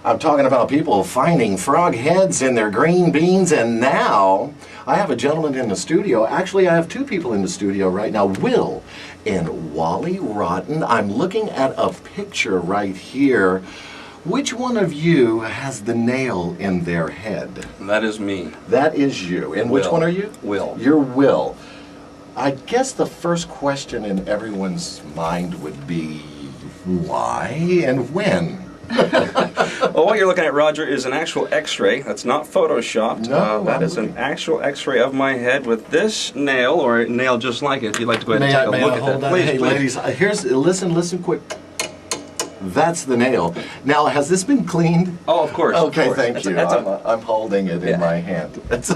I'm talking about people finding frog heads in their green beans, and now I have a gentleman in the studio. Actually, I have two people in the studio right now, Will and Wally Rotten. I'm looking at a picture right here. Which one of you has the nail in their head? That is me. That is you. And Will. which one are you? Will. You're Will. I guess the first question in everyone's mind would be, why and when? Well, what you're looking at, Roger, is an actual x-ray. That's not photoshopped. No, that is an actual x-ray of my head with this nail, or a nail just like it. If you'd like to go ahead and take a look at that. Please, hey, please. ladies, listen quick. That's the nail. Now, has this been cleaned? Oh, of course. Okay, of course. thank you. I'm holding it in my hand. It's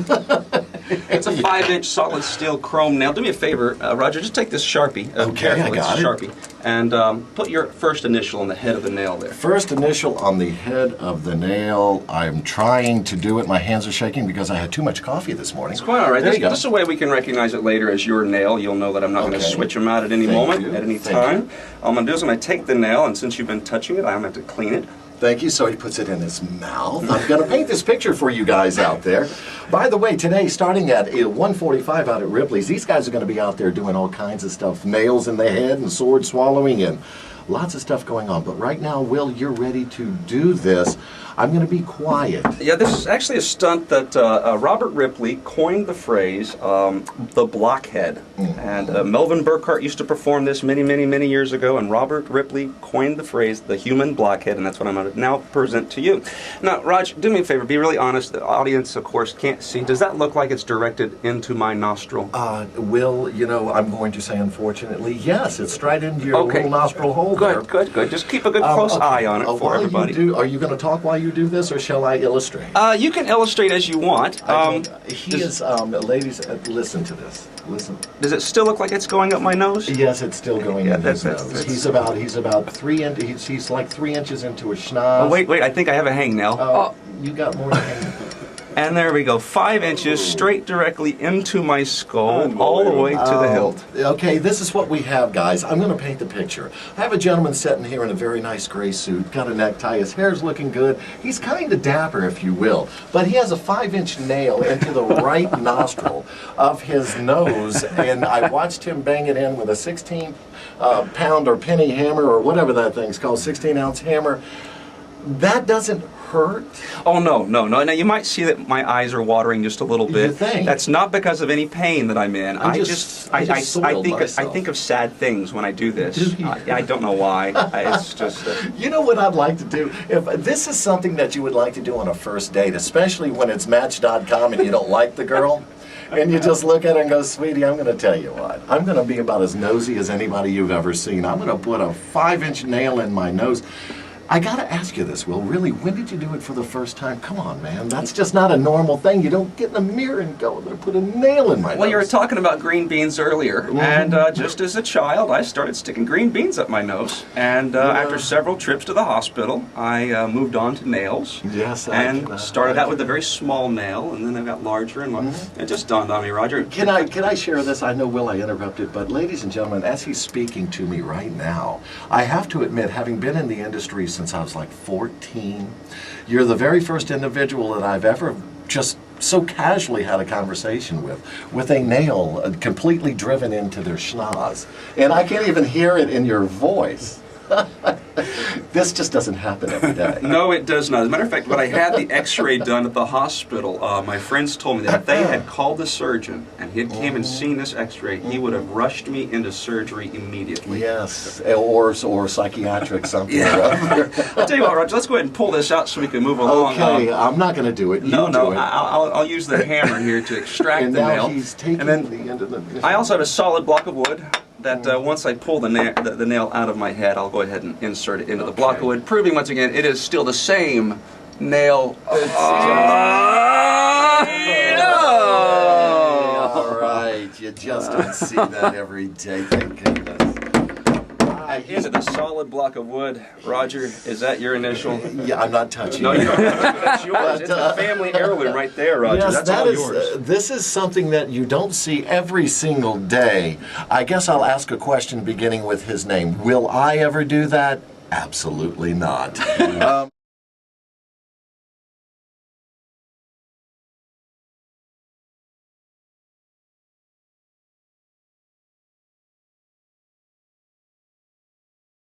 a 5-inch solid steel chrome nail. Do me a favor, Roger, just take this Sharpie. Okay, I got it. Sharpie. And put your first initial on the head of the nail there. First initial on the head of the nail. I'm trying to do it. My hands are shaking because I had too much coffee this morning. It's quite all right. There you go. This is a way we can recognize it later as your nail. You'll know that I'm not going to switch them out at any moment, at any time. All I'm going to do is I'm going to take the nail, and since you've been touching it, I'm going to have to clean it. Thank you. So he puts it in his mouth. I'm going to paint this picture for you guys out there. By the way, today, starting at 1:45 out at Ripley's, these guys are going to be out there doing all kinds of stuff. Nails in the head and sword swallowing and lots of stuff going on. But right now, Will, you're ready to do this. I'm going to be quiet. Yeah, this is actually a stunt that Robert Ripley coined the phrase, the blockhead. And Melvin Burkhart used to perform this many years ago, and Robert Ripley coined the phrase, the human blockhead, and that's what I'm going to now present to you. Now, Raj, do me a favor, be really honest. The audience, of course, can't see. Does that look like it's directed into my nostril? Will, you know, I'm going to say, unfortunately, yes, it's right into your little nostril hole there. Good. Just keep a good close eye on it for everybody. Are you going to talk while you do this, or shall I illustrate? You can illustrate as you want. Ladies, listen to this. Listen. Does it still look like it's going up my nose? Yes, it's still going in his nose. He's about 3 inches. He's like 3 inches into a schnoz. Oh, wait, I think I have a hangnail. Oh, you got more than hang. And there we go, 5 inches straight directly into my skull, all the way to the hilt. Okay, this is what we have, guys. I'm going to paint the picture. I have a gentleman sitting here in a very nice gray suit, got a necktie, his hair's looking good. He's kind of dapper, if you will, but he has a 5-inch nail into the right nostril of his nose, and I watched him bang it in with a 16-pound or penny hammer, or whatever that thing's called, 16-ounce hammer. That doesn't hurt? Oh, no. Now, you might see that my eyes are watering just a little bit. You think? That's not because of any pain that I'm in. I think of sad things when I do this. I don't know why. It's just... You know what I'd like to do? If this is something that you would like to do on a first date, especially when it's Match.com and you don't like the girl, and you just look at her and go, sweetie, I'm going to tell you what. I'm going to be about as nosy as anybody you've ever seen. I'm going to put a 5-inch nail in my nose. I gotta ask you this, Will, really, when did you do it for the first time? Come on, man, that's just not a normal thing. You don't get in the mirror and go, I'm gonna put a nail in my nose. Well, you were talking about green beans earlier, and just as a child, I started sticking green beans up my nose. And after several trips to the hospital, I moved on to nails. Yes, and started out with a very small nail, and then I got larger and larger. It just dawned on me, Roger. Can I share this? I know, Will, I interrupted, but ladies and gentlemen, as he's speaking to me right now, I have to admit, having been in the industry since I was like 14. You're the very first individual that I've ever just so casually had a conversation with a nail completely driven into their schnoz. And I can't even hear it in your voice. This just doesn't happen every day. No, it does not. As a matter of fact, when I had the x-ray done at the hospital, my friends told me that if they had called the surgeon and he had came and seen this x-ray, he would have rushed me into surgery immediately. Yes, or psychiatric something. Yeah. I'll tell you what, Roger, let's go ahead and pull this out so we can move along. Okay, I'm not going to do it. No, I'll use the hammer here to extract the nail. He's taking the end of the... I also have a solid block of wood that once I pull the nail out of my head, I'll go ahead and insert it into the block of wood, proving once again it is still the same nail. All right, you just don't see that every day, thank goodness. Into the solid block of wood. Roger, is that your initial? Yeah, I'm not touching it. it. No, that's yours. It's a family heirloom right there, Roger. Yes, that's all yours. This is something that you don't see every single day. I guess I'll ask a question beginning with his name. Will I ever do that? Absolutely not.